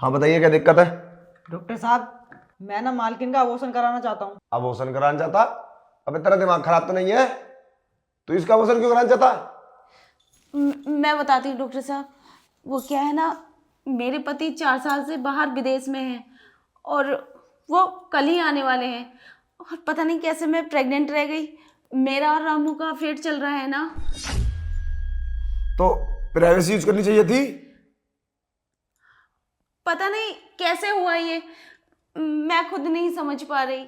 हाँ बताइए, क्या दिक्कत है? डॉक्टर साहब, मैं ना मालकिन का अबॉर्शन कराना चाहता हूँ। अबॉर्शन कराना चाहता? अबे तेरा दिमाग खराब तो नहीं है? तू इसका अबॉर्शन क्यों कराना चाहता? मैं बताती हूँ डॉक्टर साहब। वो क्या है ना, मेरे पति 4 साल से बाहर विदेश में हैं और वो कल ही आने वाले हैं। और पता नहीं कैसे मैं प्रेग्नेंट रह गई। मेरा और रामू का अफेयर चल रहा है ना। तो प्राइवेसी यूज करनी चाहिए थी। पता नहीं कैसे हुआ ये, मैं खुद नहीं समझ पा रही।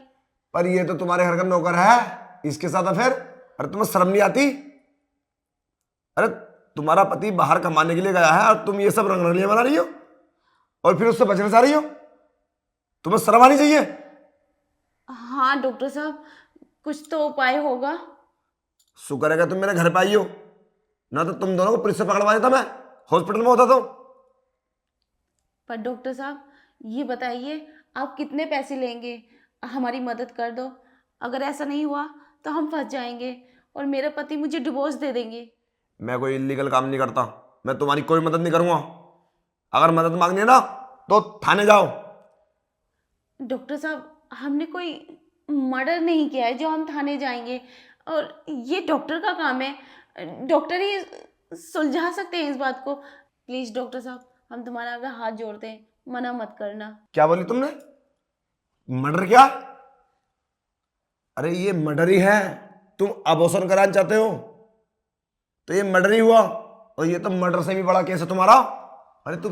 पर ये तो तुम्हारे घर का नौकर है, इसके साथ फिर? अरे तुम्हें शर्म नहीं आती? अरे तुम्हारा पति बाहर कमाने के लिए गया है और तुम ये सब रंगरलियां बना रही हो और फिर उससे बचना चाह रही हो। तुम्हें शर्म आनी चाहिए। हाँ डॉक्टर साहब, कुछ तो उपाय होगा। शुक्र है कि तुम मेरे घर पे आई हो, ना तो तुम दोनों को पुलिस से पकड़वा देता मैं, हॉस्पिटल में होता तो। पर डॉक्टर साहब ये बताइए, आप कितने पैसे लेंगे? हमारी मदद कर दो। अगर ऐसा नहीं हुआ तो हम फंस जाएंगे और मेरा पति मुझे डिवोर्स दे देंगे। मैं कोई इलीगल काम नहीं करता, मैं तुम्हारी कोई मदद नहीं करूंगा। अगर मदद मांगनी है ना तो थाने जाओ। डॉक्टर साहब, हमने कोई मर्डर नहीं किया है जो हम थाने जाएंगे, और ये डॉक्टर का काम है। डॉक्टर ही सुलझा सकते हैं इस बात को। प्लीज़ डॉक्टर साहब, हम तुम्हारा आगे हाथ जोड़ते हैं, मना मत करना। क्या बोली तुमने? मर्डर? क्या? अरे ये मर्डर ही है। तुम अबॉर्शन कराना चाहते हो तो ये मर्डर ही हुआ, और ये तो मर्डर से भी बड़ा केस है तुम्हारा। अरे तुम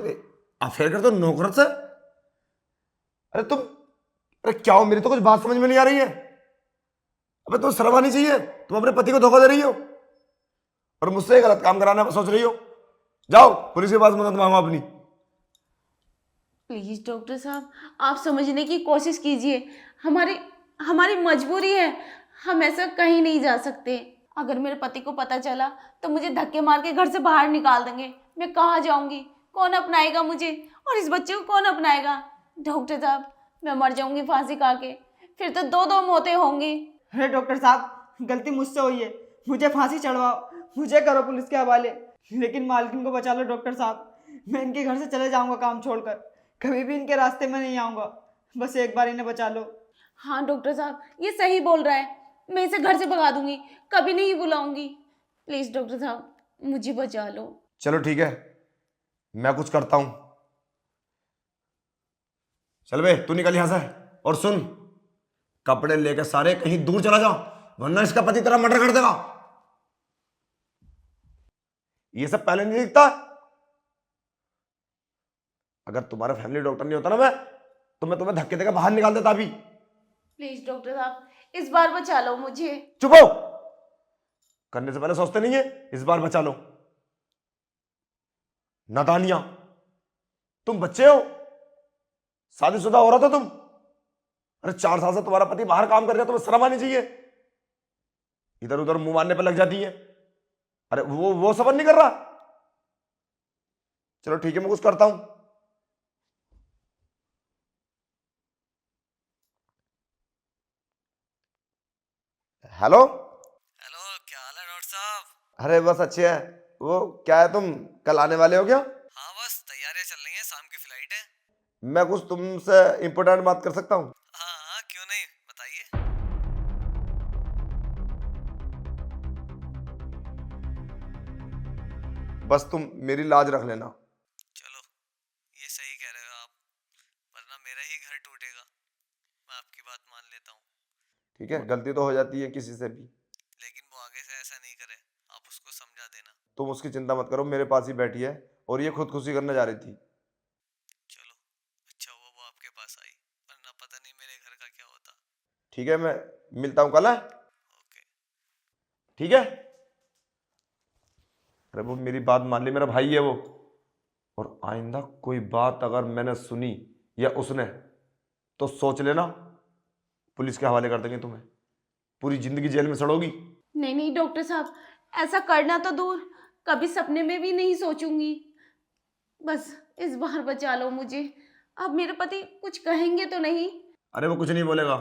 अफेयर करते हो नौकर से? अरे तुम, अरे क्या हो, मेरी तो कुछ बात समझ में नहीं आ रही है। अबे तुम शर्म आनी चाहिए, तुम अपने पति को धोखा दे रही हो और मुझसे गलत काम कराना सोच रही हो। जाओ पुलिस के पास मदद मांगो अपनी। प्लीज़ डॉक्टर साहब, आप समझने की कोशिश कीजिए। हमारी हमारी मजबूरी है, हम ऐसा कहीं नहीं जा सकते। अगर मेरे पति को पता चला तो मुझे धक्के मार के घर से बाहर निकाल देंगे। मैं कहाँ जाऊंगी? कौन अपनाएगा मुझे? और इस बच्चे को कौन अपनाएगा? डॉक्टर साहब, मैं मर जाऊंगी फांसी खा के, फिर तो दो दो मौतें होंगी। अरे डॉक्टर साहब, गलती मुझसे हुई है, मुझे फांसी चढ़वाओ, मुझे करो पुलिस के हवाले, लेकिन मालकिन को बचा लो डॉक्टर साहब। मैं इनके घर से चले जाऊंगा काम छोड़कर, कभी भी इनके रास्ते में नहीं आऊँगा। बस एक बार इन्हें बचा लो। हाँ डॉक्टर साहब, ये सही बोल रहा है। मैं इसे घर से भगा दूंगी, कभी नहीं बुलाऊंगी। प्लीज़ डॉक्टर साहब, मुझे बचा लो। चलो ठीक है, मैं कुछ करता हूं। चल बे, तू निकल यहां से। और सुन, कपड़े लेकर सारे कहीं दूर चला जा, वरना इसका पति तेरा मर्डर कर देगा। ये सब पहले नहीं दिखता। अगर तुम्हारा फैमिली डॉक्टर नहीं होता ना मैं, तो मैं तुम्हें धक्के देकर बाहर निकाल देता अभी। प्लीज़ डॉक्टर साहब, इस बार बचा लो मुझे। चुप हो, करने से पहले सोचते नहीं है। इस बार बचा लो। नादानिया, तुम बच्चे हो, शादीशुदा हो रहा था तुम। अरे 4 साल से तुम्हारा पति बाहर काम कर रहा है, तुम्हें शर्म आनी चाहिए। इधर उधर मुंह मारने पर लग जाती है। अरे वो सबर नहीं कर रहा। चलो ठीक है, मैं कुछ करता हूं। हेलो। हेलो, क्या हाल है डॉक्टर साहब? अरे बस अच्छे हैं। वो क्या है, तुम कल आने वाले हो क्या? हाँ, बस तैयारियां चल रही हैं, शाम की फ्लाइट है। मैं कुछ तुमसे इंपॉर्टेंट बात कर सकता हूँ? हाँ हाँ, क्यों नहीं, बताइए। बस तुम मेरी लाज रख लेना। चलो, ये सही कह रहे हो आप, वरना मेरा ही घर टूटेगा। मैं आपकी बात मान लेता हूँ, ठीक है, गलती तो हो जाती है किसी से भी। लेकिन वो आगे से ऐसा नहीं करे, आप उसको समझा देना। तुम उसकी चिंता मत करो, मेरे पास ही बैठी है और ये खुदकुशी करने जा रही थी। चलो, अच्छा हुआ वो आपके पास आई, वरना पता नहीं मेरे घर का क्या होता। ठीक है, मैं मिलता हूँ कल, है? ओके। ठीक है। अरे वो मेरी बात मान ली, मेरा भाई है वो। और आइंदा कोई बात अगर मैंने सुनी या उसने, तो सोच लेना, पुलिस के हवाले कर देंगे तुम्हें। पूरी जिंदगी जेल में सड़ोगी। नहीं नहीं डॉक्टर साहब, ऐसा करना तो दूर, कभी सपने में भी नहीं सोचूंगी। बस इस बार बचा लो मुझे। अब मेरे पति कुछ कहेंगे तो नहीं? अरे वो कुछ नहीं बोलेगा।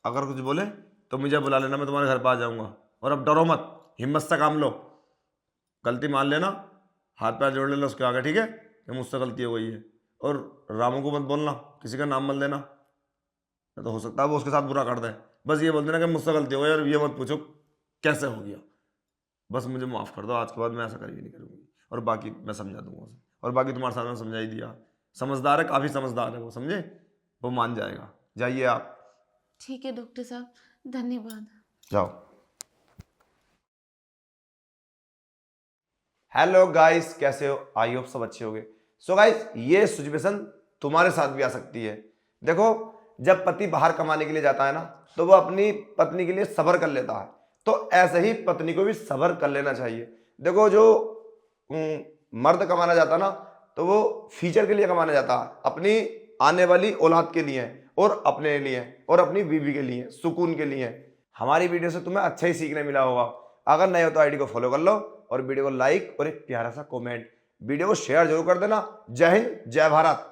अगर कुछ बोले तो मुझे बुला लेना, मैं तुम्हारे घर पर आ जाऊंगा। और अब डरो मत, हिम्मत से काम लो। गलती मान लेना, हाथ पैर जोड़ लेना उसके आगे, ठीक है, कि मुझसे गलती हो गई है। और रामू को मत बोलना, किसी का नाम मत लेना, नहीं तो हो सकता है वो उसके साथ बुरा कर दे। बस ये बोल देना कि मुझसे गलती हो गई और ये मत पूछो कैसे हो गया। बस मुझे माफ़ कर दो, आज के बाद मैं ऐसा कभी नहीं करूँगी। और बाकी मैं समझा दूंगा उसे, और बाकी तुम्हारे सामने समझा ही दिया। समझदार है, काफ़ी समझदार है वो, समझे, वो मान जाएगा। जाइए आप, ठीक है डॉक्टर साहब, धन्यवाद। जाओ। हेलो गाइस, कैसे हो? आई होप सब अच्छे होंगे। सो गाइस, ये सिचुएशन तुम्हारे साथ भी आ सकती है। देखो, जब पति बाहर कमाने के लिए जाता है ना, तो वो अपनी पत्नी के लिए सब्र कर लेता है, तो ऐसे ही पत्नी को भी सब्र कर लेना चाहिए। देखो, जो मर्द कमाना जाता है ना, तो वो फ्यूचर के लिए कमाने जाता है, अपनी आने वाली औलाद के लिए और अपने लिए और अपनी बीवी के लिए, सुकून के लिए। हमारी वीडियो से तुम्हें अच्छा ही सीखने मिला होगा। अगर नए हो तो आईडी को फॉलो कर लो और वीडियो को लाइक और एक प्यारा सा कमेंट, वीडियो को शेयर जरूर कर देना। जय हिंद, जय भारत।